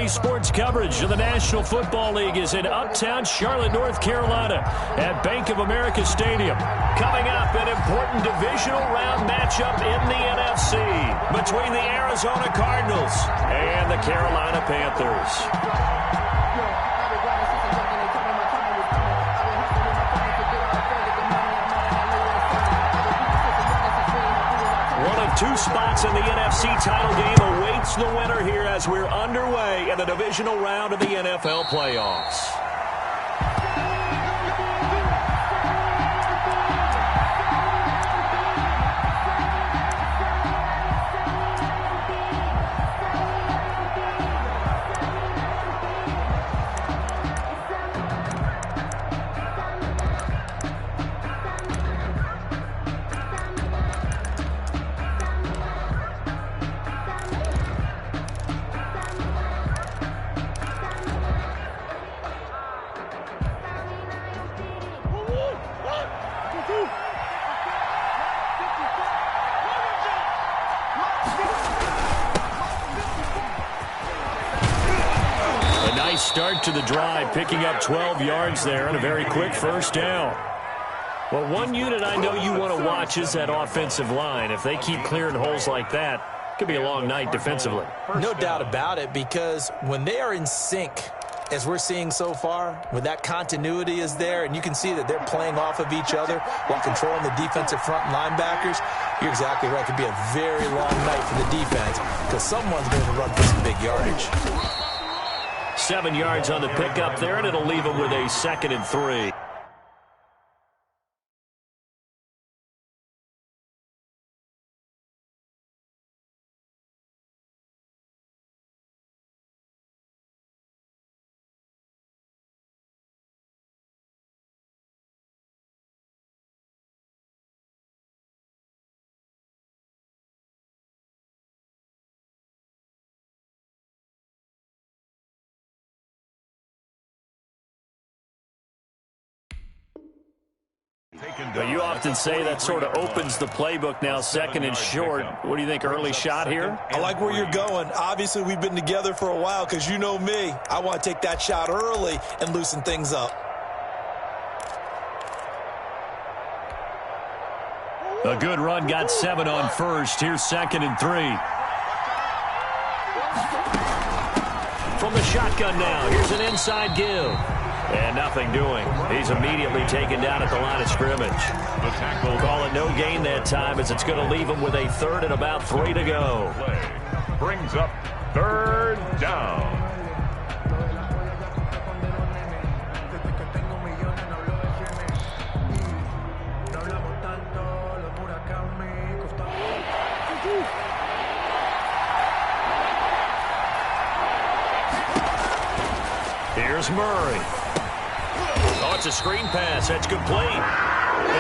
Today's sports coverage of the National Football League is in uptown Charlotte, North Carolina at Bank of America Stadium. Coming up, an important divisional round matchup in the NFC between the Arizona Cardinals and the Carolina Panthers. Two spots in the NFC title game awaits the winner here as we're underway in the divisional round of the NFL playoffs. Start to the drive, picking up 12 yards there and a very quick first down. Well, one unit I know you want to watch is that offensive line. If they keep clearing holes like that, it could be a long night defensively. No doubt about it, because when they are in sync, as we're seeing so far, when that continuity is there and you can see that they're playing off of each other while controlling the defensive front linebackers, you're exactly right. It could be a very long night for the defense because someone's going to run for some big yardage. 7 yards on the pickup there, and it'll leave them with a 2nd and 3. But you often say that sort of opens the playbook now, 2nd and short. What do you think, early shot here? I like where you're going. Obviously, we've been together for a while because you know me. I want to take that shot early and loosen things up. A good run, got 7 on first. Here's 2nd and 3. From the shotgun now, here's an inside give. And nothing doing. He's immediately taken down at the line of scrimmage. The tackle. Call it no gain that time as it's going to leave him with a 3rd and about 3 to go. Brings up 3rd down. Here's Murray. Oh, it's a screen pass. That's complete.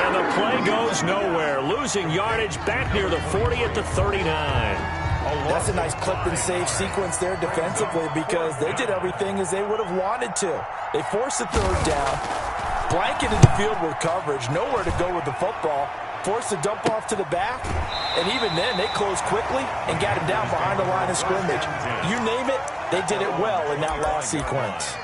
And the play goes nowhere. Losing yardage back near the 40 at the 39. That's a nice clip and save sequence there defensively because they did everything as they would have wanted to. They forced the 3rd down, blanketed the field with coverage, nowhere to go with the football, forced the dump off to the back, and even then they closed quickly and got him down behind the line of scrimmage. You name it, they did it well in that last sequence.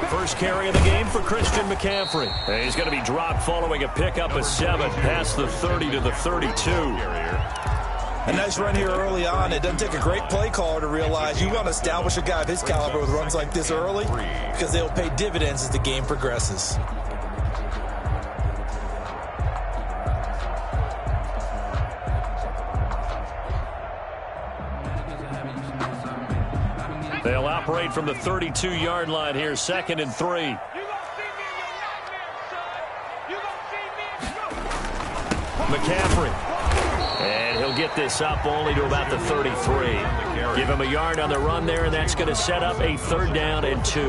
First carry of the game for Christian McCaffrey. And he's going to be dropped following a pickup of 7 past the 30 to the 32. A nice run here early on. It doesn't take a great play caller to realize you want to establish a guy of his caliber with runs like this early because they'll pay dividends as the game progresses. They'll operate from the 32-yard line here, 2nd and 3. McCaffrey. And he'll get this up only to about the 33. Give him a yard on the run there, and that's going to set up a 3rd down and 2.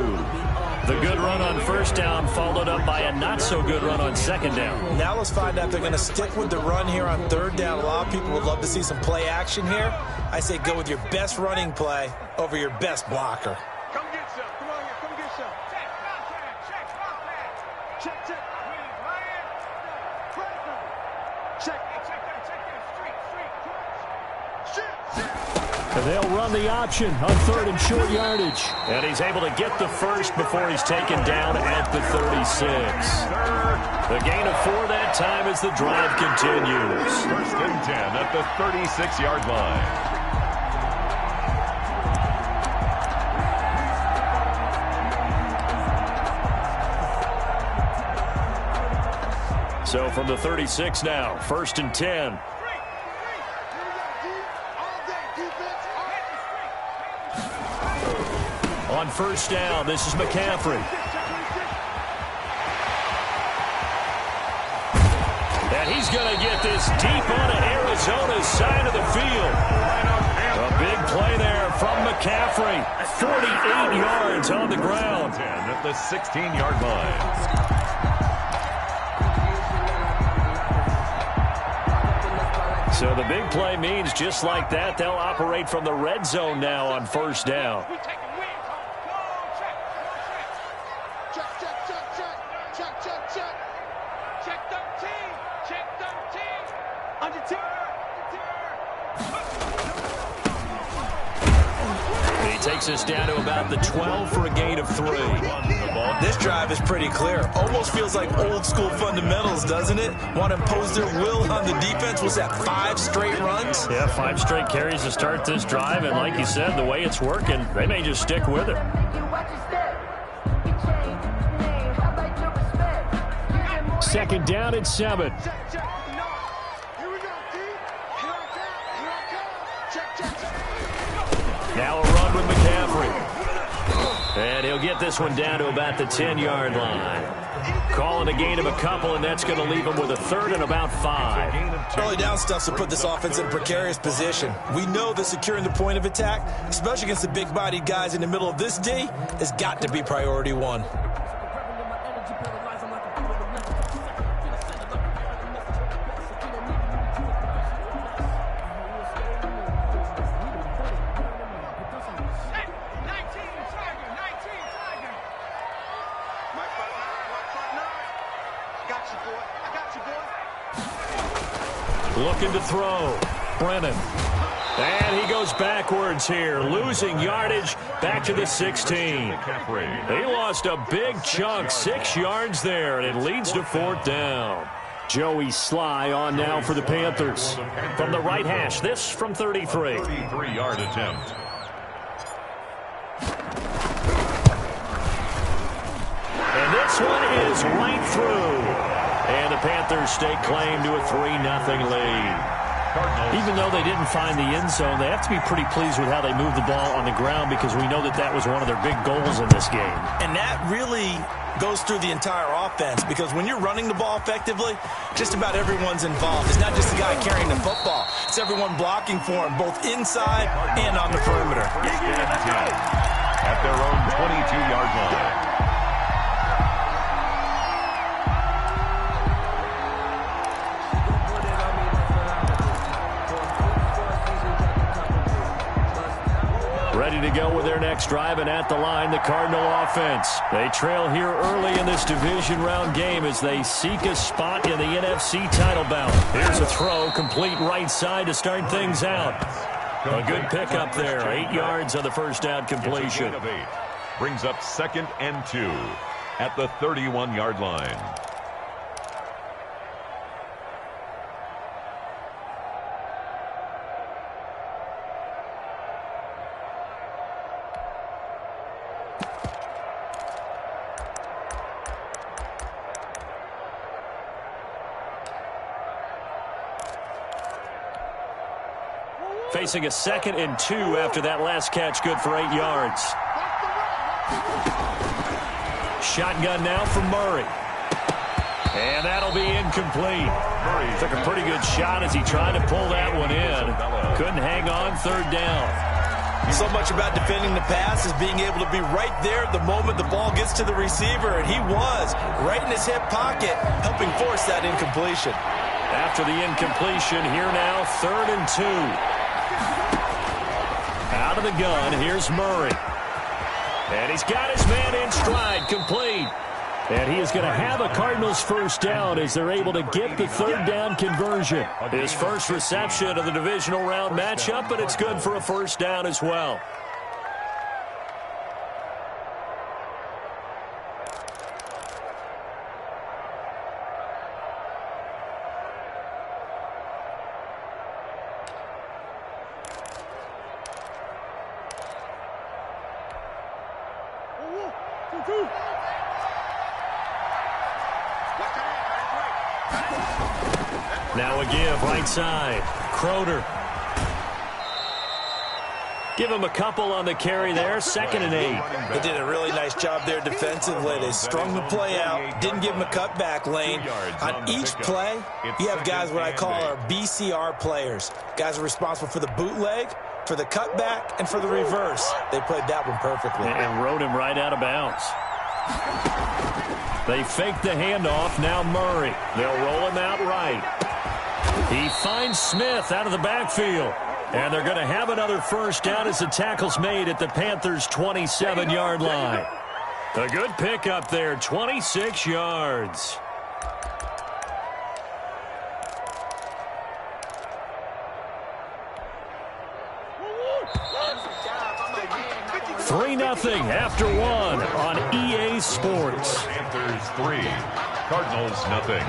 The good run on 1st down followed up by a not-so-good run on 2nd down. Now let's find out if they're going to stick with the run here on 3rd down. A lot of people would love to see some play action here. I say go with your best running play over your best blocker. Come get some. Come on here. Come get some. Check. And they'll run the option on 3rd and short yardage. And he's able to get the first before he's taken down at the 36. The gain of 4 that time as the drive continues. 1st and 10 at the 36-yard line. So from the 36 now, 1st and 10. On 1st down, this is McCaffrey. And he's going to get this deep onto Arizona's side of the field. A big play there from McCaffrey. 48 yards on the ground. 10 at the 16-yard line. So the big play means just like that, they'll operate from the red zone now on 1st down. He takes us down to about the 12 for a gain of 3. This drive is pretty clear. Almost feels like old school fundamentals, doesn't it? Want to impose their will on the defense. Was that 5 straight runs? Yeah, 5 straight carries to start this drive. And like you said, the way it's working, they may just stick with it. 2nd down and 7. Now a run with McCaffrey. And he'll get this one down to about the 10-yard line. Calling a gain of a couple, and that's going to leave him with a 3rd and about 5. Early down stuff to put this offense in a precarious position. We know that securing the point of attack, especially against the big-bodied guys in the middle of this D, has got to be priority 1. Looking to throw. Brennan. And he goes backwards here, losing yardage back to the 16. He lost a big chunk, 6 yards there, and it leads to 4th down. Joey Sly on now for the Panthers. From the right hash, this from 33. 33-yard attempt. And this one is right through. And the Panthers stake claim to a 3-0 lead. Even though they didn't find the end zone, they have to be pretty pleased with how they moved the ball on the ground, because we know that that was one of their big goals in this game. And that really goes through the entire offense, because when you're running the ball effectively, just about everyone's involved. It's not just the guy carrying the football. It's everyone blocking for him, both inside and on the perimeter. At their own 22-yard line. Ready to go with their next drive, and at the line, the Cardinal offense. They trail here early in this division round game as they seek a spot in the NFC title bout. Here's a throw, complete right side to start things out. A good pickup there, 8 yards on the first down completion. Brings up 2nd and 2 at the 31-yard line. Facing a 2nd and 2 after that last catch, good for 8 yards. Shotgun now for Murray. And that'll be incomplete. Took a pretty good shot as he tried to pull that one in. Couldn't hang on third down. So much about defending the pass is being able to be right there the moment the ball gets to the receiver, and he was right in his hip pocket, helping force that incompletion. After the incompletion, here now, 3rd and 2. Out of the gun, here's Murray. And he's got his man in stride, complete. And he is going to have a Cardinals first down as they're able to get the 3rd down conversion. His first reception of the divisional round matchup, but it's good for a first down as well. Now a give, right side. Crowder. Give him a couple on the carry there. 2nd and 8. They did a really nice job there defensively. They strung the play out, didn't give him a cutback lane. On each play, you have guys what I call our BCR players. Guys are responsible for the bootleg, for the cutback, and for the reverse. They played that one perfectly. And rode him right out of bounds. They fake the handoff. Now Murray. They'll roll him out right. He finds Smith out of the backfield. And they're going to have another first down as the tackle's made at the Panthers' 27-yard line. A good pickup there, 26 yards. $3-0 after 1 on EA Sports. Panthers 3, Cardinals 0.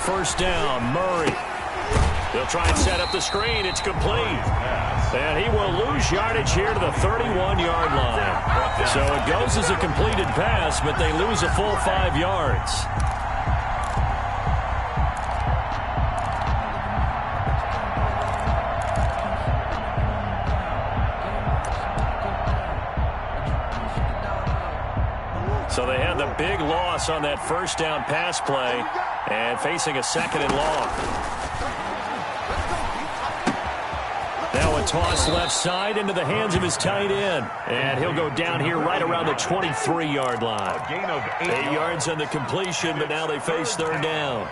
First down, Murray. They'll try and set up the screen. It's complete. And he will lose yardage here to the 31-yard line. So it goes as a completed pass, but they lose a full 5 yards. So they had the big loss on that first down pass play and facing a 2nd and long. Now a toss left side into the hands of his tight end. And he'll go down here right around the 23-yard line. A gain of 8 yards on the completion, but now they face 3rd down.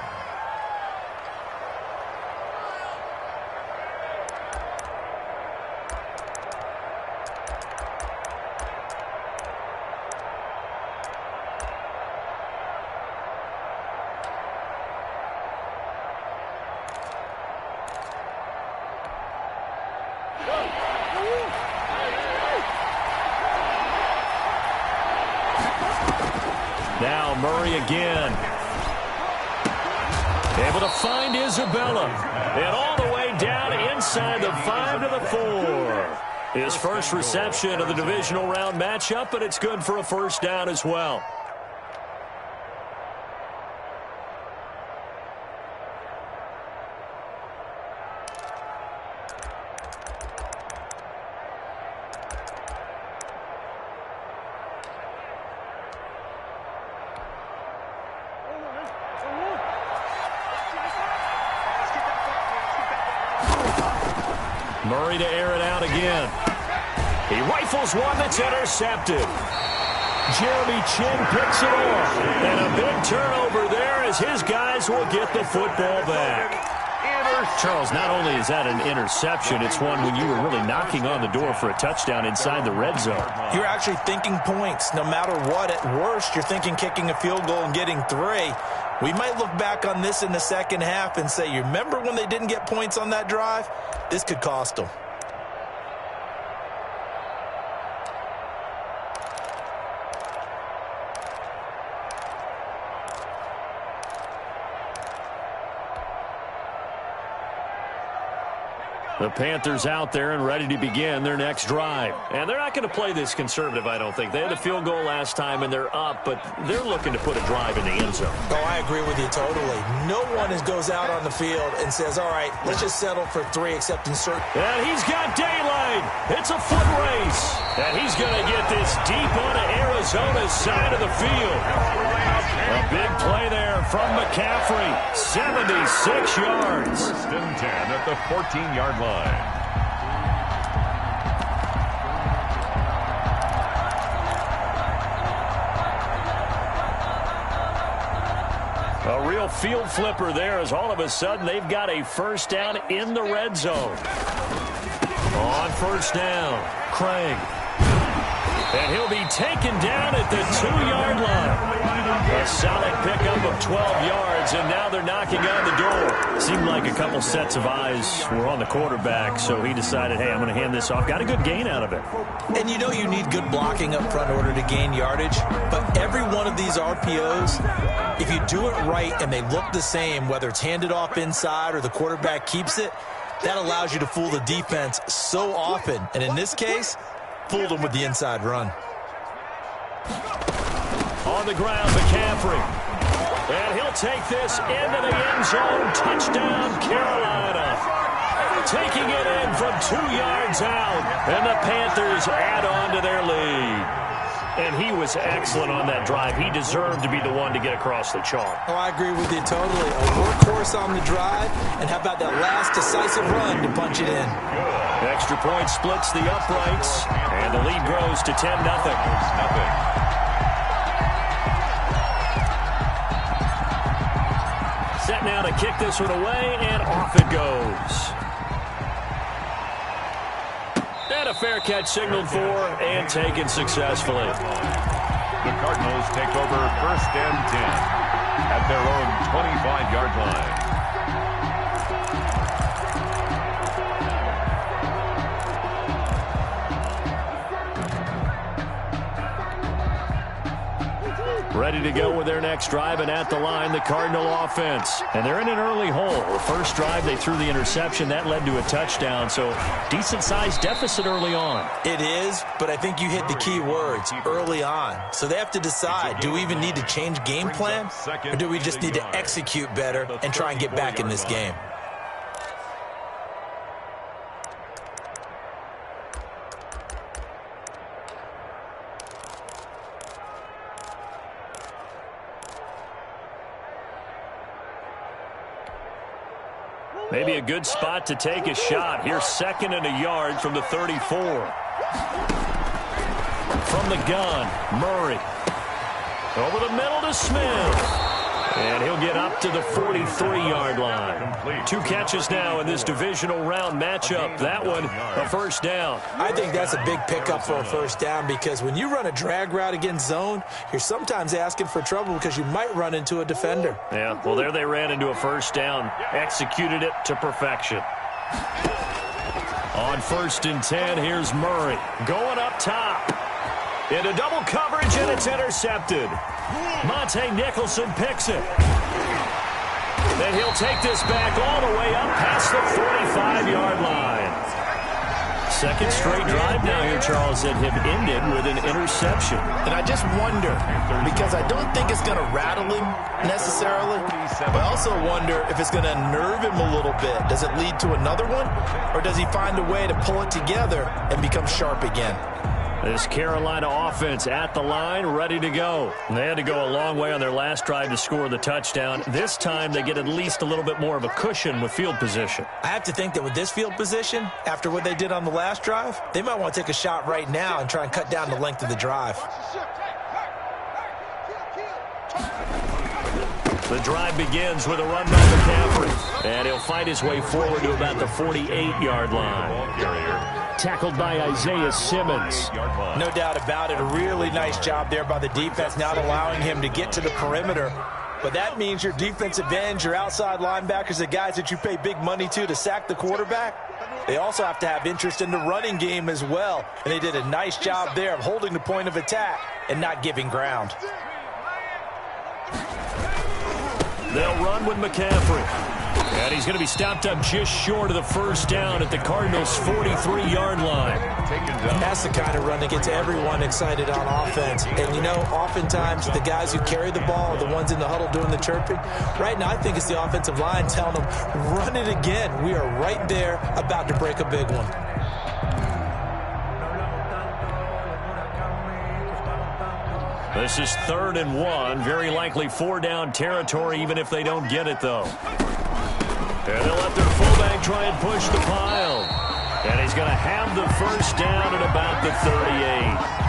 Now Murray again. Able to find Isabella. And all the way down inside the 5 to the 4. His first reception of the divisional round matchup, but it's good for a first down as well. Murray to air it out again. He rifles one that's intercepted. Jeremy Chin picks it off. And a big turnover there as his guys will get the football back. Charles, not only is that an interception, it's one when you were really knocking on the door for a touchdown inside the red zone. You're actually thinking points. No matter what, at worst, you're thinking kicking a field goal and getting 3. We might look back on this in the second half and say, you remember when they didn't get points on that drive? This could cost them. The Panthers out there and ready to begin their next drive. And they're not going to play this conservative, I don't think. They had a field goal last time, and they're up, but they're looking to put a drive in the end zone. Oh, I agree with you totally. No one goes out on the field and says, all right, let's just settle for 3 except in certain. And he's got daylight. It's a foot race. And he's going to get this deep onto Arizona's side of the field. A big play there from McCaffrey. 76 yards. 1st and 10 at the 14-yard line. A real field flipper there as all of a sudden they've got a first down in the red zone. On first down, Craig. And he'll be taken down at the 2-yard line. A solid pickup of 12 yards, and now they're knocking on the door. Seemed like a couple sets of eyes were on the quarterback, so he decided, hey, I'm going to hand this off. Got a good gain out of it. And you know you need good blocking up front in order to gain yardage, but every one of these RPOs, if you do it right and they look the same, whether it's handed off inside or the quarterback keeps it, that allows you to fool the defense so often. And in this case, fooled them with the inside run. On the ground, McCaffrey. And he'll take this into the end zone. Touchdown, Carolina. Taking it in from 2 yards out. And the Panthers add on to their lead. And he was excellent on that drive. He deserved to be the one to get across the chalk. Oh, I agree with you totally. A workhorse on the drive. And how about that last decisive run to punch it in? Extra point splits the uprights. And the lead grows to 10-0. Set now to kick this one away, and off it goes. And a fair catch signaled for and taken successfully. The Cardinals take over 1st and 10 at their own 25-yard line. Ready to go with their next drive, and at the line, the Cardinal offense. And they're in an early hole. The first drive, they threw the interception. That led to a touchdown, so decent-sized deficit early on. It is, but I think you hit the key words, early on. So they have to decide, do we even need to change game plan, or do we just need to execute better and try and get back in this game? Maybe a good spot to take a shot. Here's 2nd and a yard from the 34. From the gun, Murray. Over the middle to Smith. And he'll get up to the 43-yard line. 2 catches now in this divisional round matchup. That one, a first down. I think that's a big pickup for a first down because when you run a drag route against zone, you're sometimes asking for trouble because you might run into a defender. Yeah, well, there they ran into a first down. Executed it to perfection. On 1st and 10, here's Murray. Going up top. Into double coverage, and it's intercepted. Monte Nicholson picks it. Then he'll take this back all the way up past the 45-yard line. 2nd straight drive now here, Charles, that have ended with an interception. And I just wonder, because I don't think it's going to rattle him necessarily, but I also wonder if it's going to nerve him a little bit. Does it lead to another one, or does he find a way to pull it together and become sharp again? This Carolina offense at the line, ready to go. They had to go a long way on their last drive to score the touchdown. This time they get at least a little bit more of a cushion with field position. I have to think that with this field position, after what they did on the last drive, they might want to take a shot right now and try and cut down the length of the drive. The drive begins with a run by McCaffrey. And he'll fight his way forward to about the 48-yard line. Tackled by Isaiah Simmons. No doubt about it. A really nice job there by the defense, not allowing him to get to the perimeter. But that means your defensive ends, your outside linebackers, the guys that you pay big money to sack the quarterback, they also have to have interest in the running game as well. And they did a nice job there of holding the point of attack and not giving ground. They'll run with McCaffrey. And he's going to be stopped up just short of the first down at the Cardinals' 43-yard line. That's the kind of run that gets everyone excited on offense. And, you know, oftentimes the guys who carry the ball are the ones in the huddle doing the chirping. Right now, I think it's the offensive line telling them, run it again. We are right there about to break a big one. This is 3rd and 1. Very likely 4-down territory, even if they don't get it, though. And they'll let their fullback try and push the pile. And he's going to have the first down at about the 38.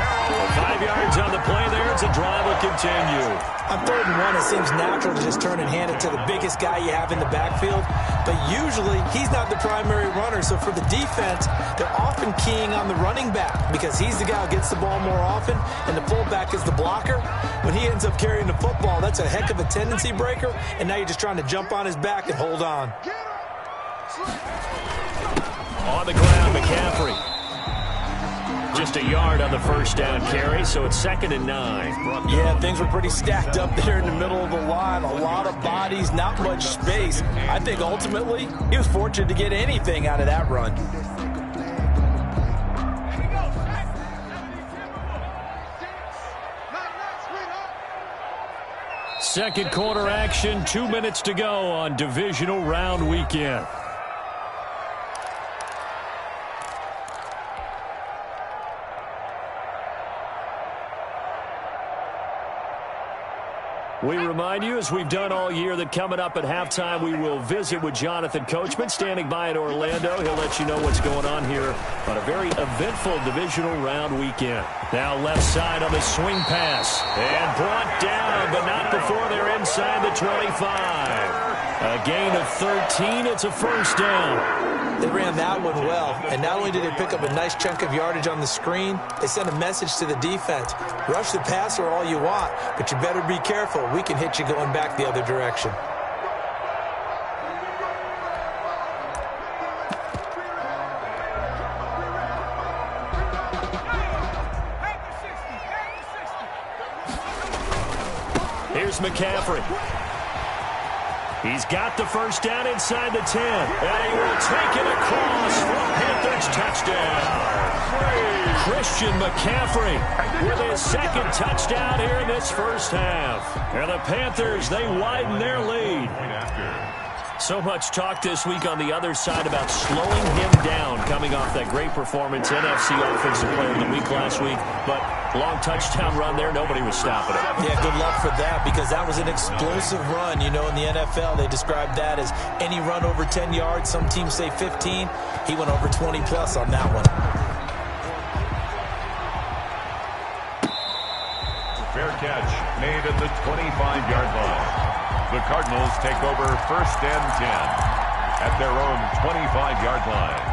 5 yards on the play there. It's a drive will continue. On 3rd and 1, it seems natural to just turn and hand it to the biggest guy you have in the backfield. But usually, he's not the primary runner. So for the defense, they're often keying on the running back because he's the guy who gets the ball more often, and the fullback is the blocker. When he ends up carrying the football, that's a heck of a tendency breaker, and now you're just trying to jump on his back and hold on. On the ground, McCaffrey. Just a yard on the first down carry, so it's 2nd and 9. Yeah, things were pretty stacked up there in the middle of the line. A lot of bodies, not much space. I think ultimately he was fortunate to get anything out of that run. Second quarter action, 2 minutes to go on divisional round weekend. We remind you, as we've done all year, that coming up at halftime, we will visit with Jonathan Coachman, standing by in Orlando. He'll let you know what's going on here on a very eventful divisional round weekend. Now left side on the swing pass. And brought down, but not before they're inside the 25. A gain of 13. It's a first down. They ran that one well, and not only did they pick up a nice chunk of yardage on the screen, they sent a message to the defense. Rush the passer all you want, but you better be careful. We can hit you going back the other direction. Here's McCaffrey. He's got the first down inside the 10. And he will take it across for a Panthers touchdown. Christian McCaffrey with his second touchdown here in this first half. And the Panthers, they widen their lead. So much talk this week on the other side about slowing him down coming off that great performance. NFC Offensive Player of the Week last week. But long touchdown run there. Nobody was stopping it. Yeah, good luck for that because that was an explosive run. You know, in the NFL, they describe that as any run over 10 yards. Some teams say 15. He went over 20-plus on that one. Fair catch made at the 25-yard line. The Cardinals take over 1st and 10 at their own 25-yard line.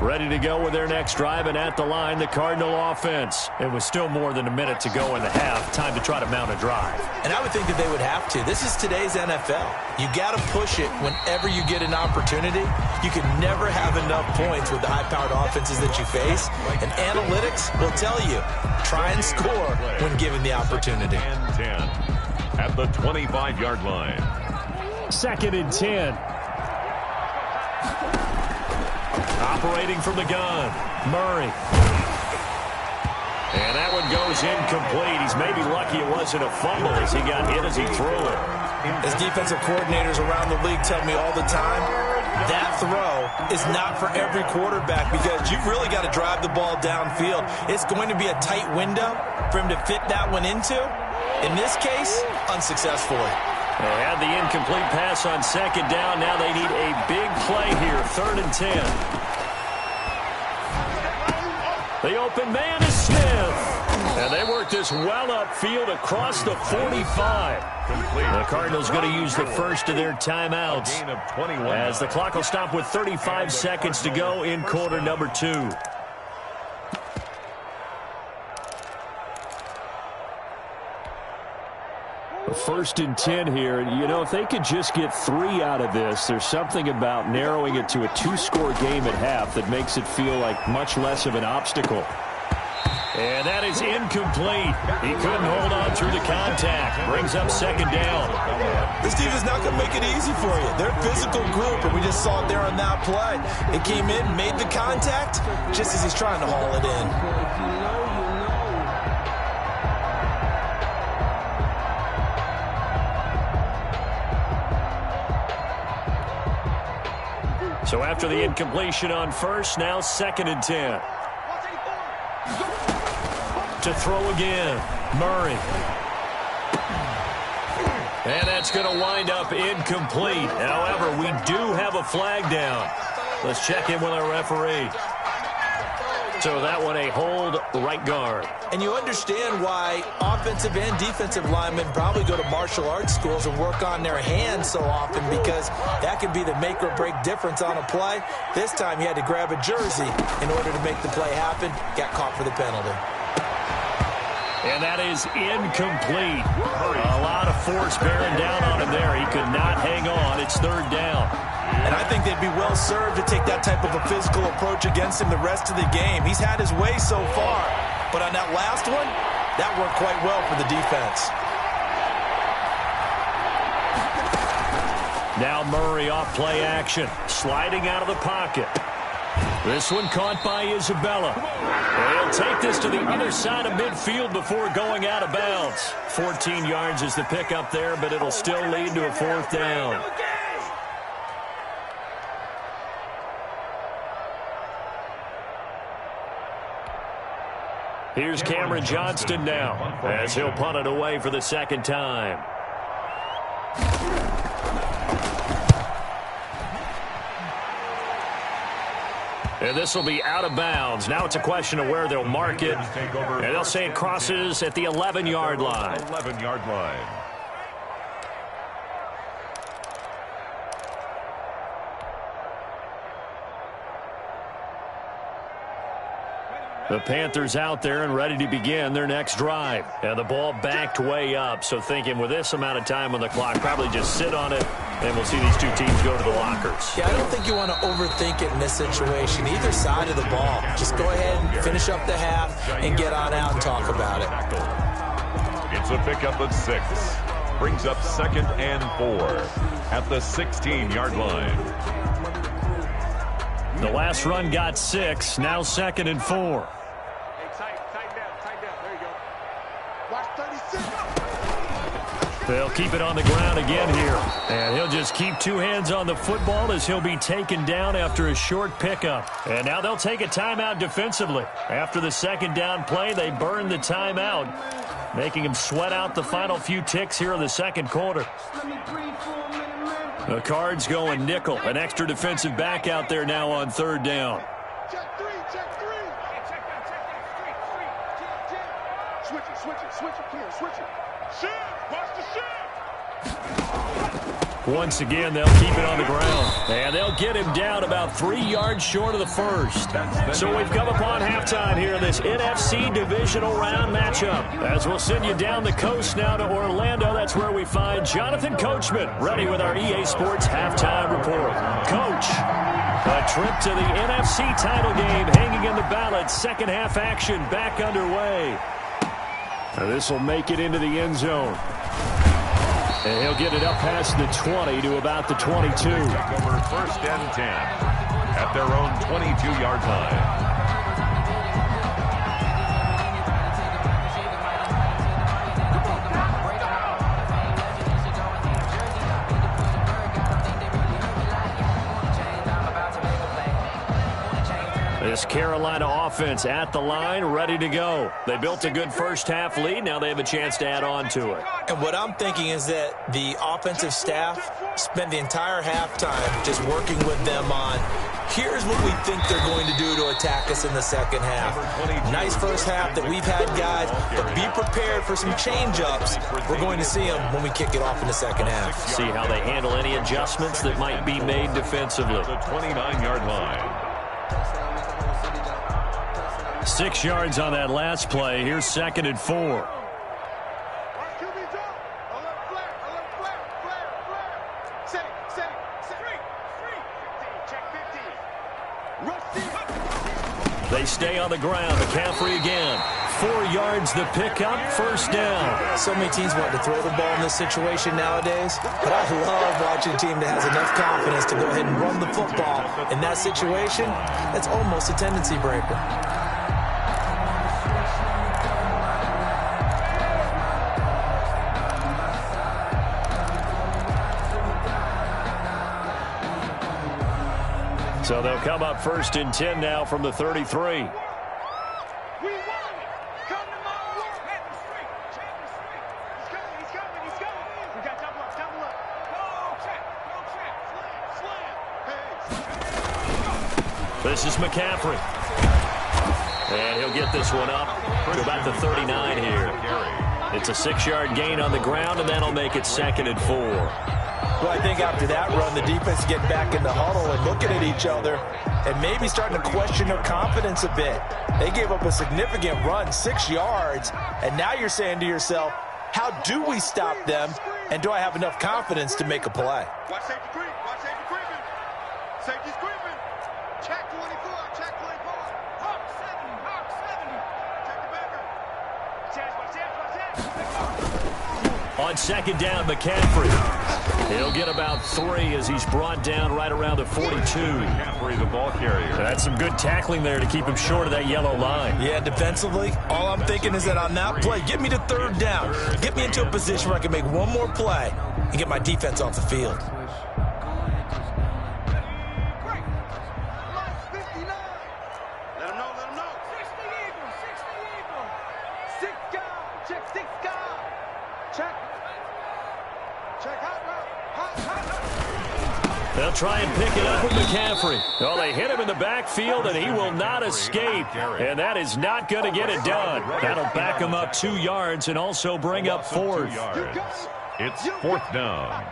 Ready to go with their next drive, and at the line, the Cardinal offense. It was still more than a minute to go in the half. Time to try to mount a drive. And I would think that they would have to. This is today's NFL. You got to push it whenever you get an opportunity. You can never have enough points with the high-powered offenses that you face. And analytics will tell you, try and score when given the opportunity. And 10 at the 25-yard line. 2nd and 10. Operating from the gun, Murray. And that one goes incomplete. He's maybe lucky it wasn't a fumble as he got hit as he threw it. As defensive coordinators around the league tell me all the time, that throw is not for every quarterback because you've really got to drive the ball downfield. It's going to be a tight window for him to fit that one into. In this case, unsuccessfully. They had the incomplete pass on 2nd down. Now they need a big play here, 3rd and 10. The open man is Smith. And they work this well upfield across the 45. The Cardinals going to use the first of their timeouts as the clock will stop with 35 seconds to go in quarter number 2. First and 10 here. You know, if they could just get 3 out of this, there's something about narrowing it to a 2-score game at half that makes it feel like much less of an obstacle. And that is incomplete. He couldn't hold on through the contact. Brings up second down. This defense is not going to make it easy for you. They're a physical group, and we just saw it there on that play. It came in, made the contact, just as he's trying to haul it in. So after the incompletion on first, now 2nd and 10. To throw again, Murray. And that's going to wind up incomplete. However, we do have a flag down. Let's check in with our referee. So that one a hold right guard. And you understand why offensive and defensive linemen probably go to martial arts schools and work on their hands so often, because that can be the make or break difference on a play. This time he had to grab a jersey in order to make the play happen. Got caught for the penalty. And that is incomplete. A lot of force bearing down on him there. He could not hang on. It's 3rd down. And I think they'd be well served to take that type of a physical approach against him the rest of the game. He's had his way so far, but on that last one, that worked quite well for the defense. Now Murray off play action, sliding out of the pocket. This one caught by Isabella. He'll take this to the other side of midfield before going out of bounds. 14 yards is the pickup there, but it'll still lead to a 4th down. Here's Cameron Johnston now, as he'll punt it away for the 2nd time. And this will be out of bounds. Now it's a question of where they'll mark it. And they'll say it crosses at the 11-yard line. 11-yard line. The Panthers out there and ready to begin their next drive. And the ball backed way up. So thinking with this amount of time on the clock, probably just sit on it, and we'll see these two teams go to the lockers. Yeah, I don't think you want to overthink it in this situation. Either side of the ball. Just go ahead and finish up the half and get on out and talk about it. It's a pickup of 6. Brings up 2nd and 4 at the 16-yard line. The last run got 6. Now 2nd and 4. Hey, tighten down. There you go. Watch 36. They'll keep it on the ground again here. And he'll just keep 2 hands on the football as he'll be taken down after a short pickup. And now they'll take a timeout defensively. After the 2nd down play, they burn the timeout, making him sweat out the final few ticks here in the 2nd quarter. The Cards going nickel. An extra defensive back out there now on 3rd down. Check 3. Switch it, clear, switch it. Shift, watch the shift. Once again, they'll keep it on the ground. And they'll get him down about 3 yards short of the first. So we've come upon halftime here in this NFC divisional round matchup. As we'll send you down the coast now to Orlando, that's where we find Jonathan Coachman, ready with our EA Sports halftime report. Coach, a trip to the NFC title game hanging in the balance. 2nd half action back underway. This will make it into the end zone. And he'll get it up past the 20 to about the 22. Over 1st and 10 at their own 22-yard line. This Carolina offense at the line, ready to go. They built a good 1st half lead. Now they have a chance to add on to it. And what I'm thinking is that the offensive staff spent the entire halftime just working with them on, here's what we think they're going to do to attack us in the 2nd half. Nice 1st half that we've had, guys, but be prepared for some change-ups. We're going to see them when we kick it off in the 2nd half. See how they handle any adjustments that might be made defensively. The 29-yard line. 6 yards on that last play. Here's 2nd and 4. QB's up. Alert flare. Set it. Check 15. Rush deep. They stay on the ground. McCaffrey again. 4 yards the pickup, first down. So many teams want to throw the ball in this situation nowadays, but I love watching a team that has enough confidence to go ahead and run the football. In that situation, that's almost a tendency breaker. So they'll come up first and 10 now from the 33. This is McCaffrey. And he'll get this one up to about the 39 here. It's a 6-yard gain on the ground, and that'll make it 2nd and 4. Well, I think after that run, the defense is getting back in the huddle and looking at each other and maybe starting to question their confidence a bit. They gave up a significant run, 6 yards, and now you're saying to yourself, how do we stop them, and do I have enough confidence to make a play? Watch safety creep. Watch safety creeping. Safety's creeping. Check 24. Check 24. Hawk 70. Hawk 70. Check the backer. Watch that. On 2nd down, McCaffrey. He'll get about 3 as he's brought down right around the 42. McCaffrey, the ball carrier. That's some good tackling there to keep him short of that yellow line. Yeah, defensively, all I'm thinking is that on that play, get me to 3rd down. Get me into a position where I can make one more play and get my defense off the field. Let him know. Let him know. 60 Eagle. 60 Eagle. 6 guy. Check 6 guy. Check. Check hot route. Hot. They'll try and pick it up with McCaffrey. Well, they hit him in the backfield, and he will not escape. And that is not going to get it done. That'll back him up 2 yards and also bring up 4th. It's 4th down.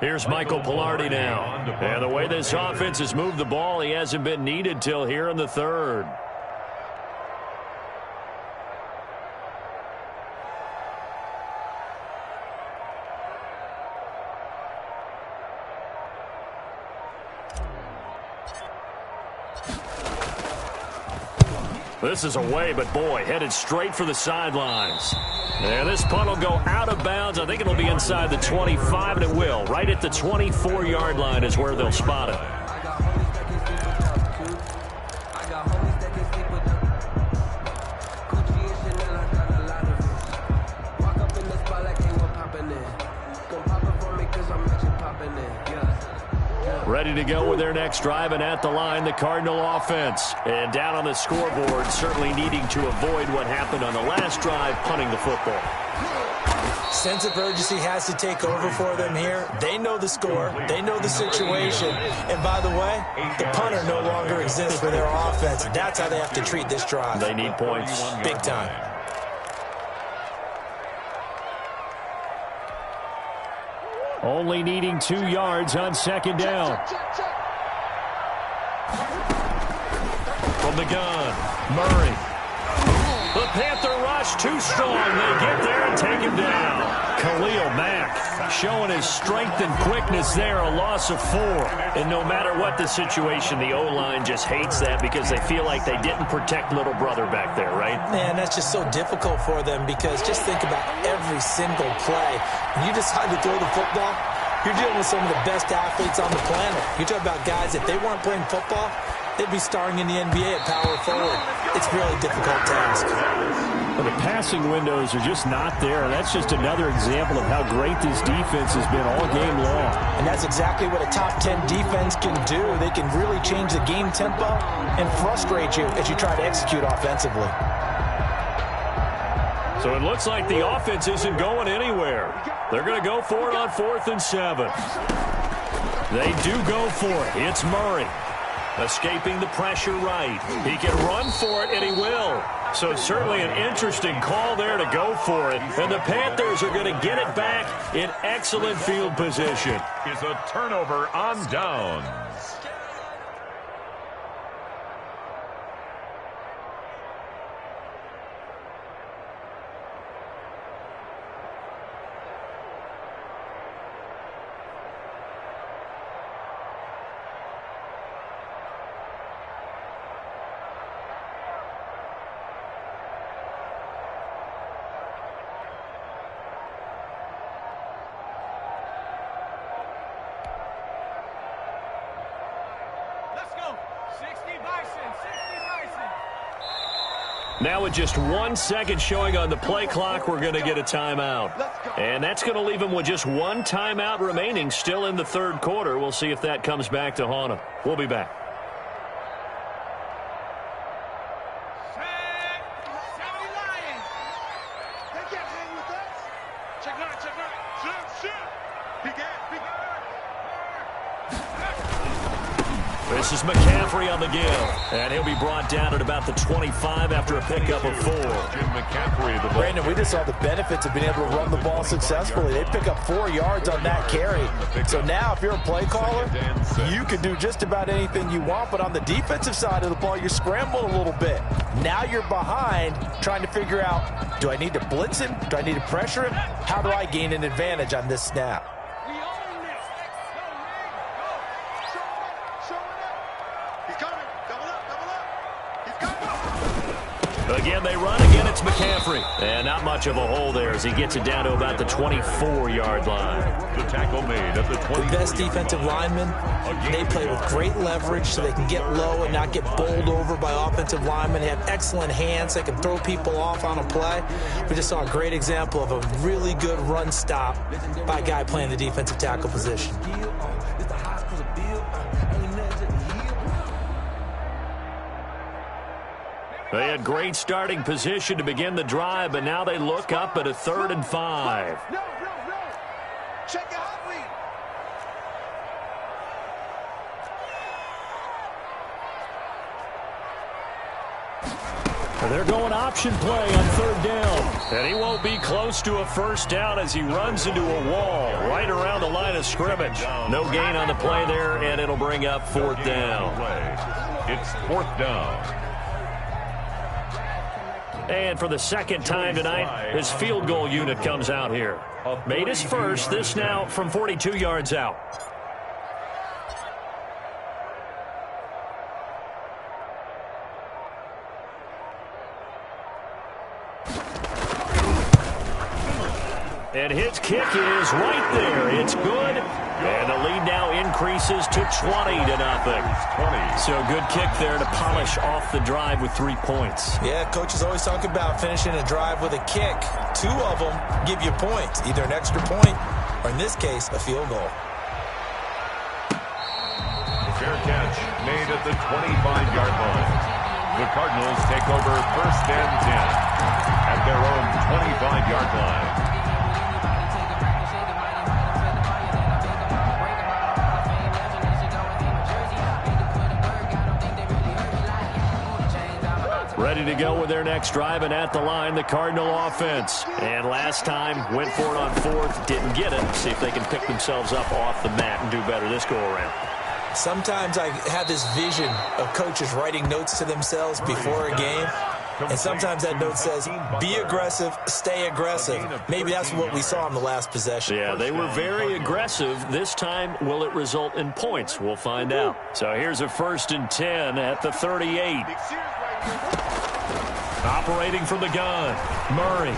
Here's Michael Palardy now. And the way this offense has moved the ball, he hasn't been needed till here in the 3rd. This is away, but boy, headed straight for the sidelines. And this punt will go out of bounds. I think it'll be inside the 25, and it will. Right at the 24-yard line is where they'll spot it. Ready to go with their next drive, and at the line, the Cardinal offense. And down on the scoreboard, certainly needing to avoid what happened on the last drive, punting the football. Sense of urgency has to take over for them here. They know the score. They know the situation. And by the way, the punter no longer exists for their offense. That's how they have to treat this drive. They need points. Big time. Only needing 2 yards on 2nd down. From the gun, Murray. The Panther rush too strong. They get there and take him down. Khalil Mack showing his strength and quickness there, a loss of 4. And no matter what the situation, the O-line just hates that because they feel like they didn't protect little brother back there, right? Man, that's just so difficult for them because just think about every single play. When you decide to throw the football, you're dealing with some of the best athletes on the planet. You're talking about guys, if they weren't playing football, they'd be starring in the NBA at power forward. It's a really difficult task. But the passing windows are just not there. That's just another example of how great this defense has been all game long. And that's exactly what a top 10 defense can do. They can really change the game tempo and frustrate you as you try to execute offensively. So it looks like the offense isn't going anywhere. They're going to go for it on 4th and 7. They do go for it. It's Murray. Escaping the pressure right. He can run for it, and he will. So certainly an interesting call there to go for it. And the Panthers are going to get it back in excellent field position. Is a turnover on downs. Now with just 1 second showing on the play clock, we're going to get a timeout. And that's going to leave them with just 1 timeout remaining still in the third quarter. We'll see if that comes back to haunt them. We'll be back. This is McCaffrey on the give, and he'll be brought down at about the 25 after a pickup of 4. Jim McCaffrey, the ball. Brandon, we just saw the benefits of being able to run the ball successfully. They pick up 4 yards on that carry. So now if you're a play caller, you can do just about anything you want, but on the defensive side of the ball, you're scrambling a little bit. Now you're behind trying to figure out, do I need to blitz him? Do I need to pressure him? How do I gain an advantage on this snap? Again, they run. Again, it's McCaffrey. And not much of a hole there as he gets it down to about the 24-yard line. The tackle made at the 20. The best defensive linemen, they play with great leverage so they can get low and not get bowled over by offensive linemen. They have excellent hands. They can throw people off on a play. We just saw a great example of a really good run stop by a guy playing the defensive tackle position. They had great starting position to begin the drive, but now they look up at a 3rd and 5. No. Check out read. They're going option play on 3rd down. And he won't be close to a 1st down as he runs into a wall right around the line of scrimmage. No gain on the play there, and it'll bring up 4th down. It's 4th down. And for the 2nd time tonight, his field goal unit comes out here. Made his first, this now from 42 yards out. And his kick is right there. It's good. And the lead now increases to 20-0. So good kick there to polish off the drive with 3 points. Yeah, coaches always talk about finishing a drive with a kick. 2 of them give you points, either an extra point or, in this case, a field goal. Fair catch made at the 25-yard line. The Cardinals take over 1st and 10 at their own 25-yard line. Ready to go with their next drive, and at the line, the Cardinal offense. And last time, went for it on 4th, didn't get it. See if they can pick themselves up off the mat and do better this go-around. Sometimes I have this vision of coaches writing notes to themselves before a game. And sometimes that note says, be aggressive, stay aggressive. Maybe that's what we saw in the last possession. Yeah, they were very aggressive. This time, will it result in points? We'll find out. So here's a 1st and 10 at the 38. Operating from the gun, Murray.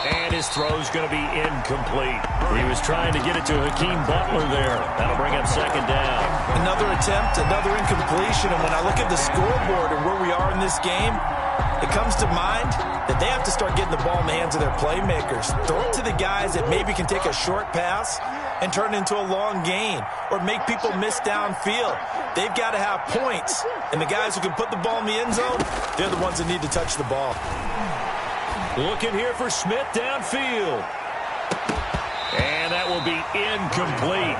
And his throw's going to be incomplete. He was trying to get it to Hakeem Butler there. That'll bring up 2nd down. Another attempt, another incompletion. And when I look at the scoreboard and where we are in this game, it comes to mind that they have to start getting the ball in the hands of their playmakers. Throw it to the guys that maybe can take a short pass and turn it into a long gain or make people miss downfield. They've got to have points. And the guys who can put the ball in the end zone, they're the ones that need to touch the ball. Looking here for Smith downfield. And that will be incomplete.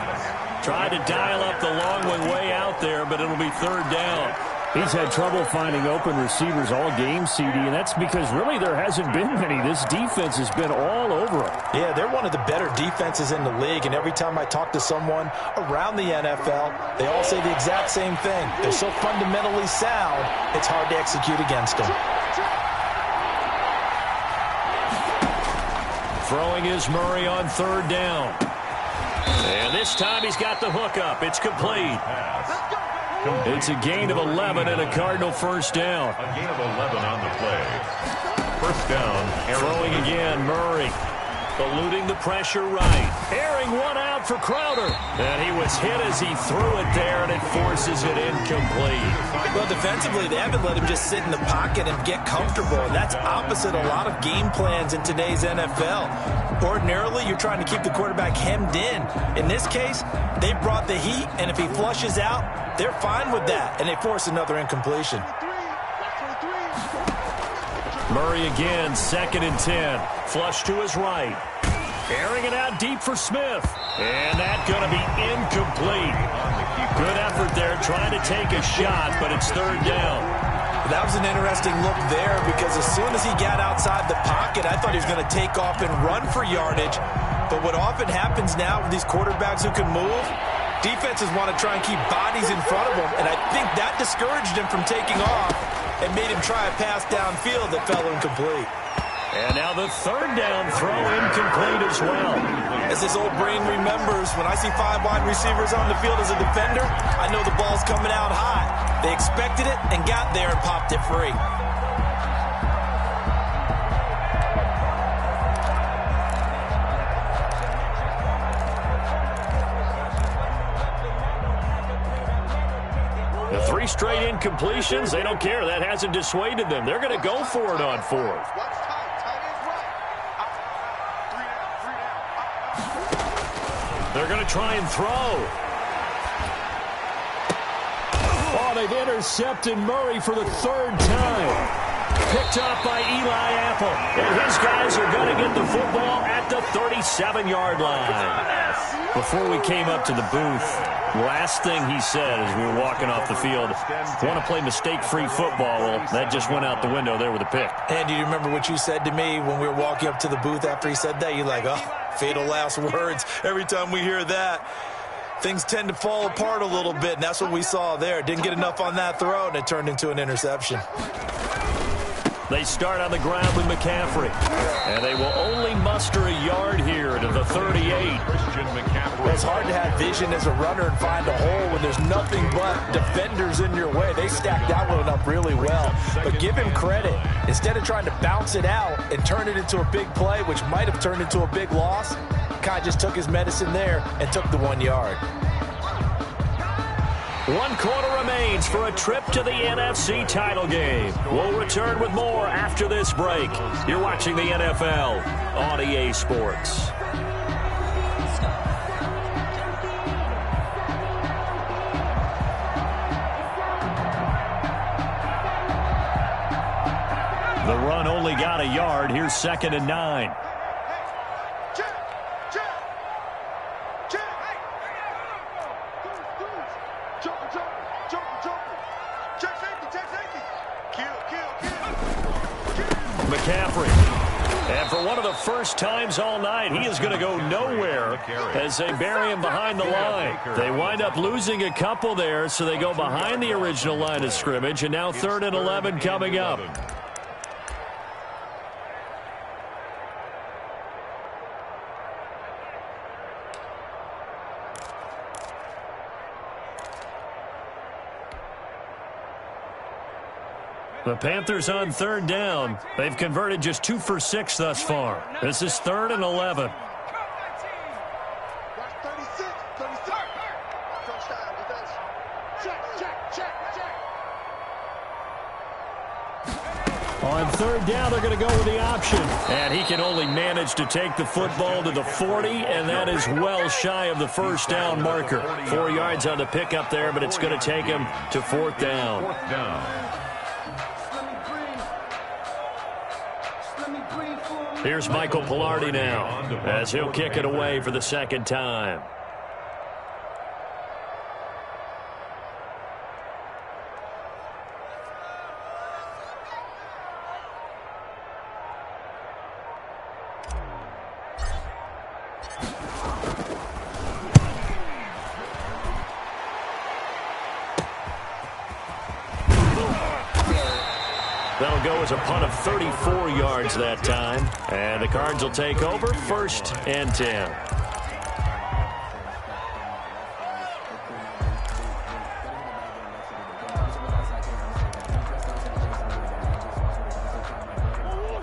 Tried to dial up the long one way out there, but it'll be 3rd down. He's had trouble finding open receivers all game, CD, and that's because really there hasn't been many. This defense has been all over him. Yeah, they're one of the better defenses in the league, and every time I talk to someone around the NFL, they all say the exact same thing. They're so fundamentally sound, it's hard to execute against them. Throwing is Murray on 3rd down. And this time he's got the hook up. It's complete. It's a gain of 11 and a Cardinal 1st down. A gain of 11 on the play. 1st down. Throwing again, Murray. eluding the pressure right. Airing one out for Crowder. And he was hit as he threw it there, and it forces it incomplete. Well, defensively, they haven't let him just sit in the pocket and get comfortable, and that's opposite a lot of game plans in today's NFL. Ordinarily, you're trying to keep the quarterback hemmed in. In this case, they brought the heat, and if he flushes out, they're fine with that, and they force another incompletion. Murray again, 2nd and 10. Flush to his right. Airing it out deep for Smith. And that's going to be incomplete. Good effort there trying to take a shot, but it's 3rd down. That was an interesting look there because as soon as he got outside the pocket, I thought he was going to take off and run for yardage. But what often happens now with these quarterbacks who can move, defenses want to try and keep bodies in front of them, and I think that discouraged him from taking off and made him try a pass downfield that fell incomplete. And now the 3rd down throw incomplete as well. As this old brain remembers, when I see 5 wide receivers on the field as a defender, I know the ball's coming out hot. They expected it and got there and popped it free. The 3 straight incompletions, they don't care. That hasn't dissuaded them. They're going to go for it on 4th. They're going to try and throw. Oh, they've intercepted Murray for the 3rd time. Picked up by Eli Apple. And his guys are going to get the football at the 37-yard line. Before we came up to the booth, last thing he said as we were walking off the field, want to play mistake-free football. Well, that just went out the window there with a pick. And do you remember what you said to me when we were walking up to the booth after he said that? You're like, oh, fatal last words. Every time we hear that, things tend to fall apart a little bit, and that's what we saw there. Didn't get enough on that throw, and it turned into an interception. They start on the ground with McCaffrey. And they will only muster a yard here to the 38. It's hard to have vision as a runner and find a hole when there's nothing but defenders in your way. They stacked that one up really well. But give him credit. Instead of trying to bounce it out and turn it into a big play, which might have turned into a big loss, Kai just took his medicine there and took the 1 yard. 1 quarter remains for a trip to the NFC title game. We'll return with more after this break. You're watching the NFL on EA Sports. The run only got a yard. Here's 2nd and 9. McCaffrey. And for one of the first times all night, he is going to go nowhere as they bury him behind the line. They wind up losing a couple there, so they go behind the original line of scrimmage, and now 3rd and 11 coming up. The Panthers on 3rd down. They've converted just 2 for 6 thus far. This is 3rd and 11. On 3rd down, they're going to go with the option. And he can only manage to take the football to the 40, and that is well shy of the 1st down marker. 4 yards on the pickup there, but it's going to take him to 4th down. Here's Michael Pilardi now as he'll kick it away for the 2nd time. That'll go as a punt of 34 yards that time. And the Cards will take over 1st and 10.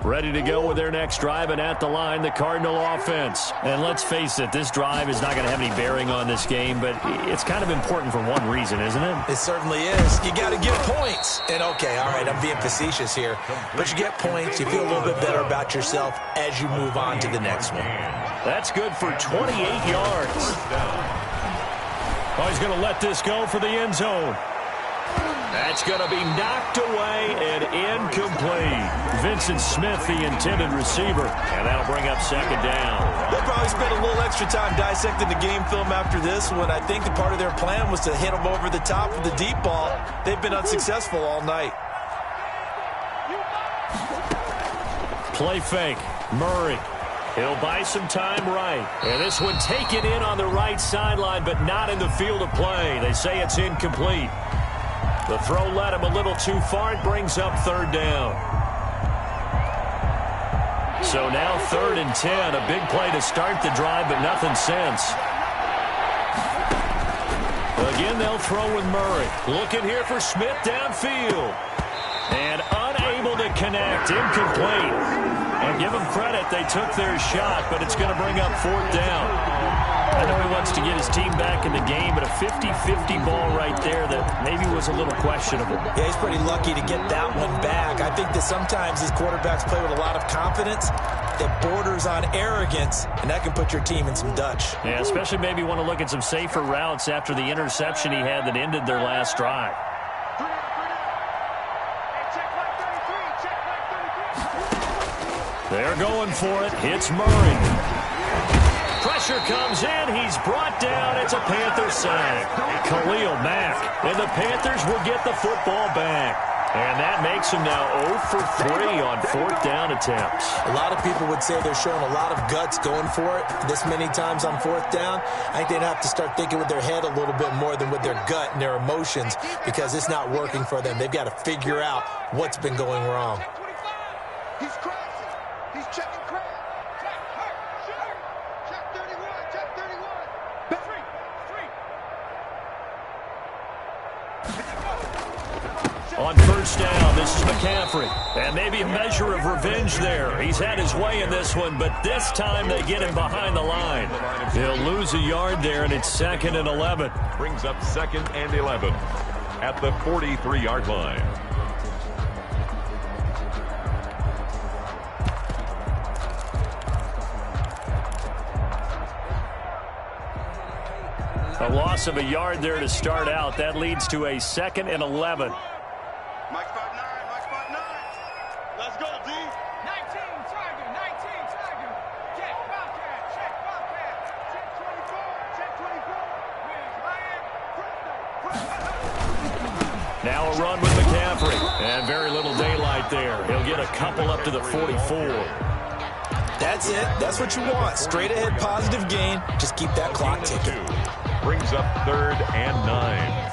Ready to go with their next drive, and at the line, the Cardinal offense. And let's face it, this drive is not going to have any bearing on this game, but it's kind of important for one reason, isn't it? It certainly is. You got to get points. And, okay, all right, I'm being facetious here. But you get points, you feel a little bit better about yourself as you move on to the next one. That's good for 28 yards. Oh, he's going to let this go for the end zone. That's going to be knocked away and incomplete. Vincent Smith, the intended receiver, and that'll bring up second down. They'll probably spend a little extra time dissecting the game film after this one. I think the part of their plan was to hit them over the top of the deep ball. They've been unsuccessful all night. Play fake. Murray. He'll buy some time right. And this one taken in on the right sideline, but not in the field of play. They say it's incomplete. The throw led him a little too far. It brings up third down. So now 3rd and 10. A big play to start the drive, but nothing since. Again, they'll throw with Murray. Looking here for Smith downfield. And unable to connect. Incomplete. And give them credit, they took their shot, but it's going to bring up 4th down. I know he wants to get his team back in the game, but a 50-50 ball right there that maybe was a little questionable. Yeah, he's pretty lucky to get that one back. I think that sometimes these quarterbacks play with a lot of confidence that borders on arrogance, and that can put your team in some Dutch. Yeah, especially maybe want to look at some safer routes after the interception he had that ended their last drive. They're going for it. Hits Murray. Pressure comes in. He's brought down. It's a Panther sack. Khalil Mack. And the Panthers will get the football back. And that makes them now 0 for 3 on 4th down attempts. A lot of people would say they're showing a lot of guts going for it this many times on 4th down. I think they'd have to start thinking with their head a little bit more than with their gut and their emotions because it's not working for them. They've got to figure out what's been going wrong. He's crashing. He's checking crash. Check 31. Check 31. On 1st down, this is McCaffrey. And maybe a measure of revenge there. He's had his way in this one, but this time they get him behind the line. He'll lose a yard there, and it's 2nd and 11. Brings up 2nd and 11 at the 43-yard line. A loss of a yard there to start out. That leads to a 2nd and 11. Mike spot 9. Mike spot 9. Let's go, D. 19 Tiger. 19 Tiger. Check Bobcat. Check Bobcat. Check 24. Check 24. Now a run with McCaffrey. And very little daylight there. He'll get a couple up to the 44. That's it. That's what you want. Straight ahead positive gain. Just keep that clock ticking. Brings up 3rd and 9.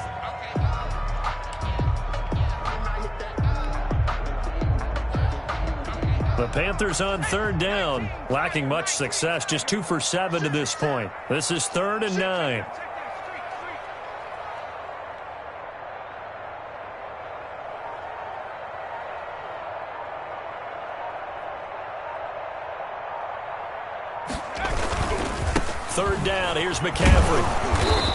The Panthers on 3rd down, lacking much success, just 2 for 7 to this point. This is 3rd and 9. Third down, here's McCaffrey.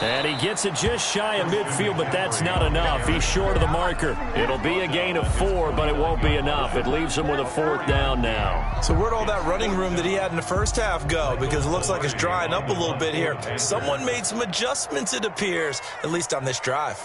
And he gets it just shy of midfield, but that's not enough. He's short of the marker. It'll be a gain of 4, but it won't be enough. It leaves him with a 4th down now. So where'd all that running room that he had in the first half go? Because it looks like it's drying up a little bit here. Someone made some adjustments, it appears, at least on this drive.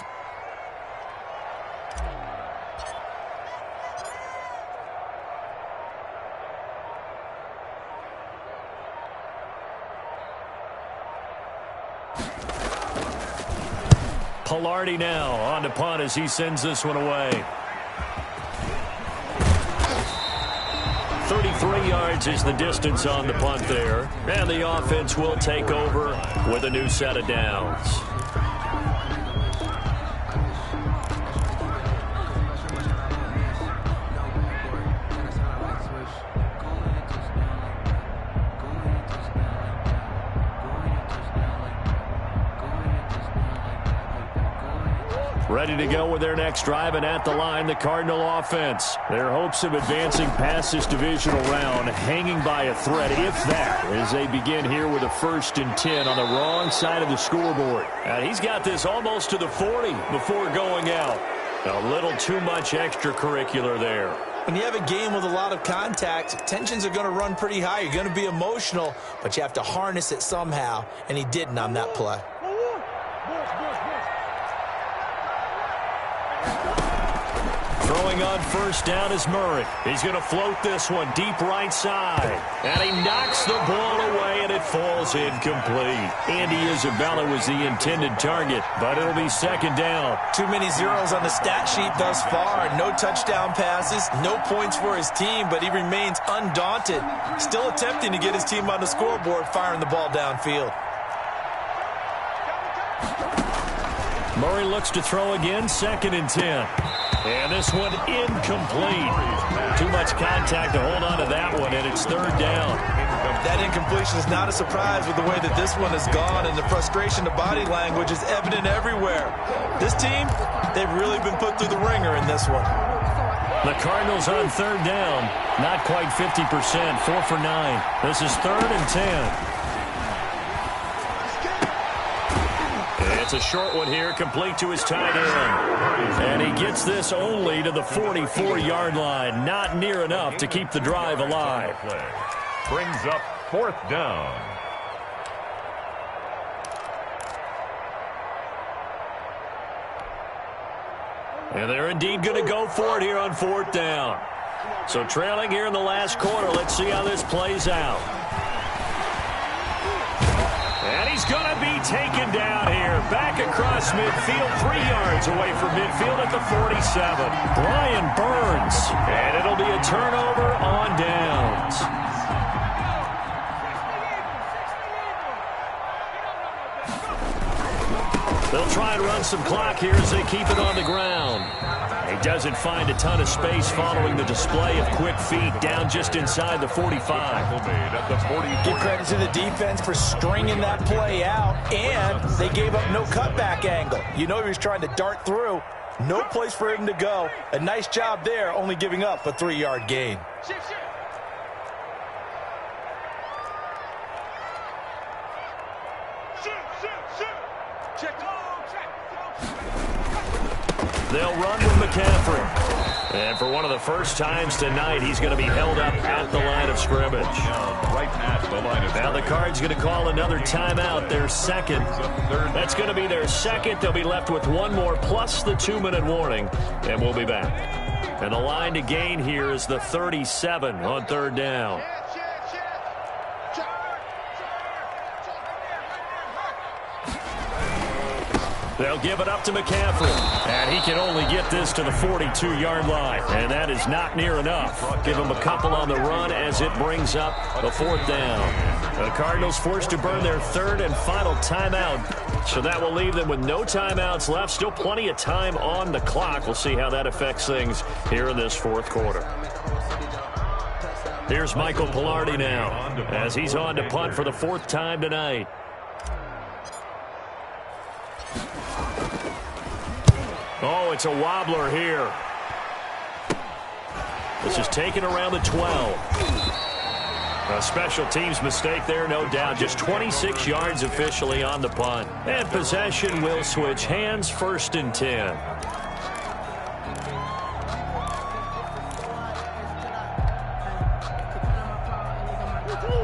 Palardy now on to punt as he sends this one away. 33 yards is the distance on the punt there. And the offense will take over with a new set of downs. Ready to go with their next drive, and at the line, the Cardinal offense. Their hopes of advancing past this divisional round hanging by a thread, if that, as they begin here with a 1st and 10 on the wrong side of the scoreboard. And he's got this almost to the 40 before going out. A little too much extracurricular there. When you have a game with a lot of contact, tensions are going to run pretty high. You're going to be emotional, but you have to harness it somehow, and he didn't on that play. Throwing on 1st down is Murray. He's going to float this one deep right side. And he knocks the ball away, and it falls incomplete. Andy Isabella was the intended target, but it'll be 2nd down. Too many zeros on the stat sheet thus far. No touchdown passes, no points for his team, but he remains undaunted. Still attempting to get his team on the scoreboard, firing the ball downfield. Murray looks to throw again, 2nd and 10. And this one incomplete. Too much contact to hold on to that one, and it's 3rd down. That incompletion is not a surprise with the way that this one has gone, and the frustration, the body language is evident everywhere. This team, they've really been put through the ringer in this one. The Cardinals on 3rd down. Not quite 50%, 4 for 9. This is 3rd and 10. It's a short one here, complete to his tight end. And he gets this only to the 44-yard line. Not near enough to keep the drive alive. Brings up 4th down. And they're indeed going to go for it here on 4th down. So trailing here in the last quarter. Let's see how this plays out. And he's going to be taken down here. Back across midfield, 3 yards away from midfield at the 47. Brian Burns. And it'll be a turnover on downs. They'll try and run some clock here as they keep it on the ground. He doesn't find a ton of space following the display of quick feet down just inside the 45. Give credit to the defense for stringing that play out, and they gave up no cutback angle. You know he was trying to dart through. No place for him to go. A nice job there, only giving up a 3-yard gain. They'll run with McCaffrey. And for one of the first times tonight, he's going to be held up at the line of scrimmage. Right at the line of scrimmage. Now the Cards going to call another timeout, their 2nd. That's going to be their 2nd. They'll be left with one more plus the 2-minute warning, and we'll be back. And the line to gain here is the 37 on 3rd down. They'll give it up to McCaffrey. And he can only get this to the 42-yard line. And that is not near enough. Give him a couple on the run as it brings up a 4th down. The Cardinals forced to burn their 3rd and final timeout. So that will leave them with no timeouts left. Still plenty of time on the clock. We'll see how that affects things here in this 4th quarter. Here's Michael Palardy now as he's on to punt for the 4th time tonight. Oh, it's a wobbler here. This is taken around the 12. A special teams mistake there, no doubt. Just 26 yards officially on the punt. And possession will switch hands, 1st and 10.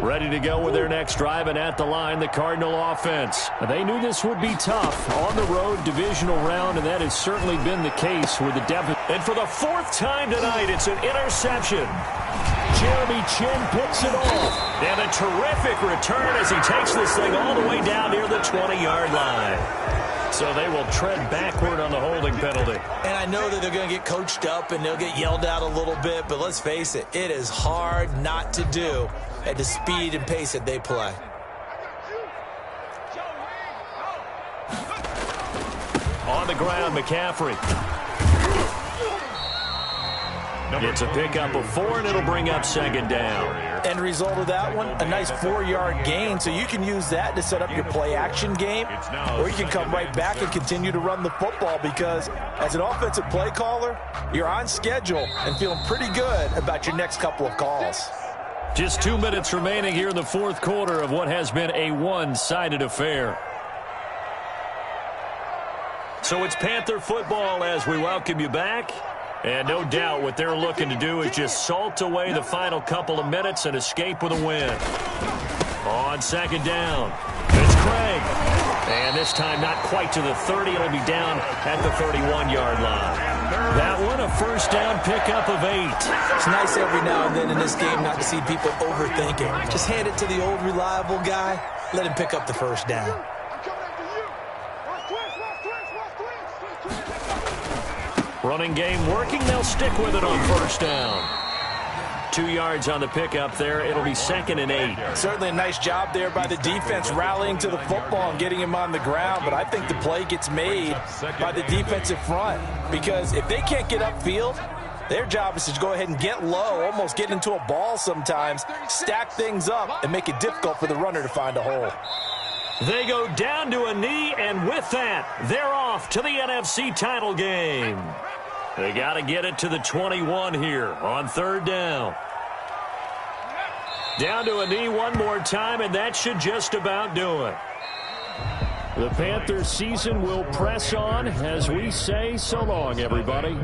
Ready to go with their next drive, and at the line, the Cardinal offense. They knew this would be tough on the road divisional round, and that has certainly been the case with the deficit. And for the 4th time tonight, it's an interception. Jeremy Chinn picks it off. And a terrific return as he takes this thing all the way down near the 20-yard line. So they will tread backward on the holding penalty. And I know that they're going to get coached up and they'll get yelled at a little bit, but let's face it, it is hard not to do at the speed and pace that they play. On the ground, McCaffrey. It's a pickup of 4, and it'll bring up second down. End result of that one, a nice 4-yard gain, so you can use that to set up your play-action game, or you can come right back and continue to run the football because as an offensive play caller, you're on schedule and feeling pretty good about your next couple of calls. Just 2 minutes remaining here in the fourth quarter of what has been a one-sided affair. So it's Panther football as we welcome you back. And no doubt what they're looking to do is just salt away the final couple of minutes and escape with a win. On second down, it's Craig. And this time not quite to the 30. It'll be down at the 31-yard line. That one, a first down pickup of 8. It's nice every now and then in this game not to see people overthinking. Just hand it to the old reliable guy. Let him pick up the first down. Running game working. They'll stick with it on first down. 2 yards on the pickup there. It'll be 2nd and 8. Certainly a nice job there by the defense rallying to the football and getting him on the ground, but I think the play gets made by the defensive front because if they can't get upfield, their job is to go ahead and get low, almost get into a ball sometimes, stack things up, and make it difficult for the runner to find a hole. They go down to a knee, and with that, they're off to the NFC title game. They got to get it to the 21 here on third down. Down to a knee one more time, and that should just about do it. The Panthers season will press on as we say so long, everybody.